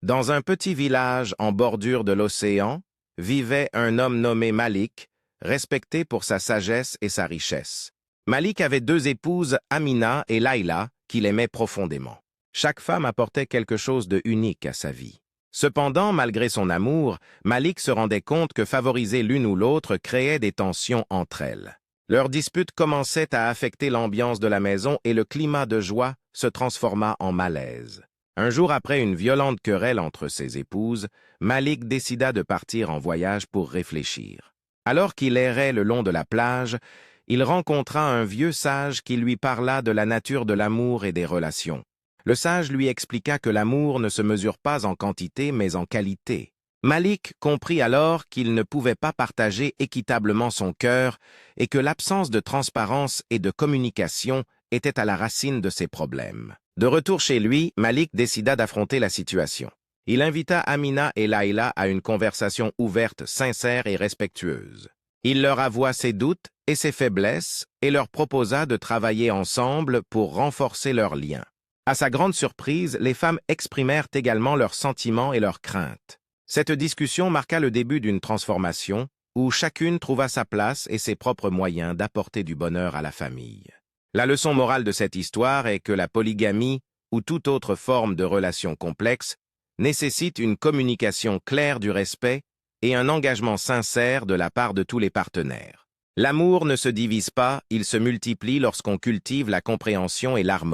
Dans un petit village en bordure de l'océan, vivait un homme nommé Malik, respecté pour sa sagesse et sa richesse. Malik avait deux épouses, Amina et Laïla, qu'il aimait profondément. Chaque femme apportait quelque chose de unique à sa vie. Cependant, malgré son amour, Malik se rendait compte que favoriser l'une ou l'autre créait des tensions entre elles. Leurs disputes commençaient à affecter l'ambiance de la maison et le climat de joie se transforma en malaise. Un jour après une violente querelle entre ses épouses, Malik décida de partir en voyage pour réfléchir. Alors qu'il errait le long de la plage, il rencontra un vieux sage qui lui parla de la nature de l'amour et des relations. Le sage lui expliqua que l'amour ne se mesure pas en quantité mais en qualité. Malik comprit alors qu'il ne pouvait pas partager équitablement son cœur et que l'absence de transparence et de communication était à la racine de ses problèmes. De retour chez lui, Malik décida d'affronter la situation. Il invita Amina et Laïla à une conversation ouverte, sincère et respectueuse. Il leur avoua ses doutes et ses faiblesses et leur proposa de travailler ensemble pour renforcer leurs liens. À sa grande surprise, les femmes exprimèrent également leurs sentiments et leurs craintes. Cette discussion marqua le début d'une transformation où chacune trouva sa place et ses propres moyens d'apporter du bonheur à la famille. La leçon morale de cette histoire est que la polygamie ou toute autre forme de relation complexe nécessite une communication claire du respect et un engagement sincère de la part de tous les partenaires. L'amour ne se divise pas, il se multiplie lorsqu'on cultive la compréhension et l'harmonie.